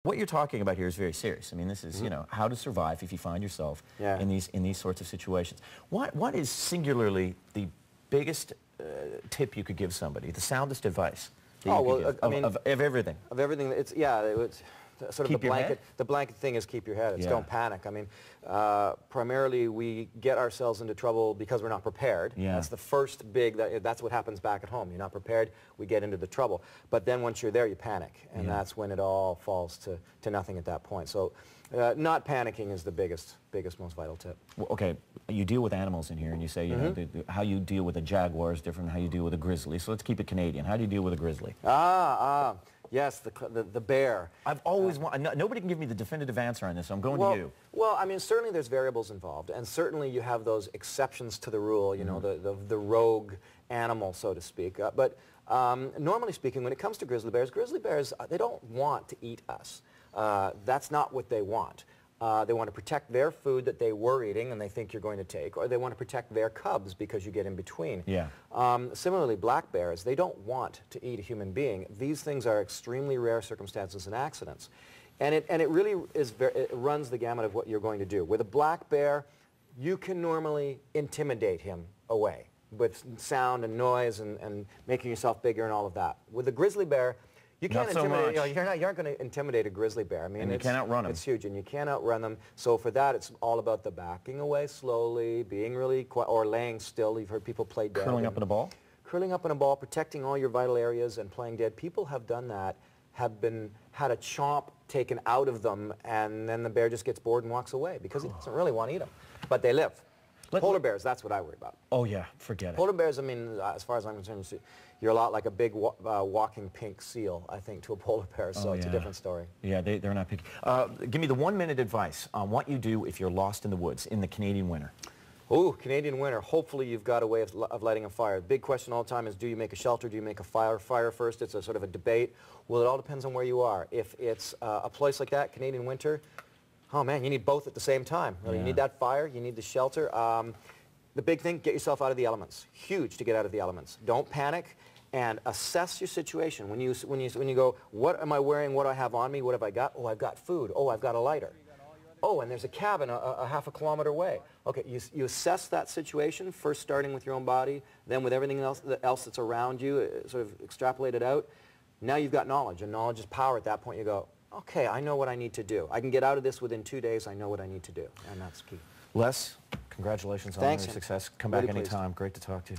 What you're talking about here is very serious. I mean, this is, you know, how to survive if you find yourself in these sorts of situations. What is singularly the biggest tip you could give somebody, the soundest advice that you could give, I mean, of everything? Of everything, it's, sort of the blanket thing is keep your head. It's don't panic. I mean, primarily we get ourselves into trouble because we're not prepared. That's the first big, that's what happens back at home. You're not prepared, we get into the trouble. But then once you're there, you panic. And that's when it all falls to nothing at that point. So not panicking is the biggest, most vital tip. Well, okay, you deal with animals in here, and you say, you know, how you deal with a jaguar is different than how you deal with a grizzly. So let's keep it Canadian. How do you deal with a grizzly? Yes, the bear. I've always wanted, nobody can give me the definitive answer on this, so I'm going to you. Well, I mean, certainly there's variables involved, and certainly you have those exceptions to the rule, you know, the rogue animal, so to speak. But normally speaking, when it comes to grizzly bears, they don't want to eat us. That's not what they want. They want to protect their food that they were eating and they think you're going to take, or they want to protect their cubs because you get in between. Similarly, black bears, they don't want to eat a human being. These things are extremely rare circumstances and accidents. And it really is it runs the gamut of what you're going to do. With a black bear, you can normally intimidate him away with sound and noise and making yourself bigger and all of that. With a grizzly bear, you can't intimidate. You know, you aren't going to intimidate a grizzly bear. I mean, you can't outrun them. It's huge, and you can't outrun them. So for that, it's all about the backing away slowly, being really quiet, or laying still. You've heard people play dead. Curling up in a ball? Curling up in a ball, protecting all your vital areas and playing dead. People have done that, had a chomp taken out of them, and then the bear just gets bored and walks away because he doesn't really want to eat them. But they live. Polar bears, that's what I worry about. Oh yeah, forget it. Polar bears, I mean, as far as I'm concerned, you're a lot like a big walking pink seal, I think, to a polar bear, so it's a different story. Yeah, they're not picky. Give me the 1-minute advice on what you do if you're lost in the woods in the Canadian winter. Oh, Canadian winter. Hopefully you've got a way of lighting a fire. The big question all the time is, do you make a shelter? Do you make a fire first? It's a sort of a debate. Well, it all depends on where you are. If it's a place like that, Canadian winter, oh man, you need both at the same time. You need that fire, you need the shelter. The big thing, get yourself out of the elements. Huge to get out of the elements. Don't panic and assess your situation. When you go, what am I wearing, what do I have on me, what have I got? Oh, I've got food. Oh, I've got a lighter. Oh, and there's a cabin a half a kilometer away. Okay, you assess that situation, first starting with your own body, then with everything else that's around you, sort of extrapolate it out. Now you've got knowledge, and knowledge is power at that point. You go, okay, I know what I need to do. I can get out of this within 2 days. I know what I need to do, and that's key. Les, congratulations on your success. Come back anytime. Great to talk to you.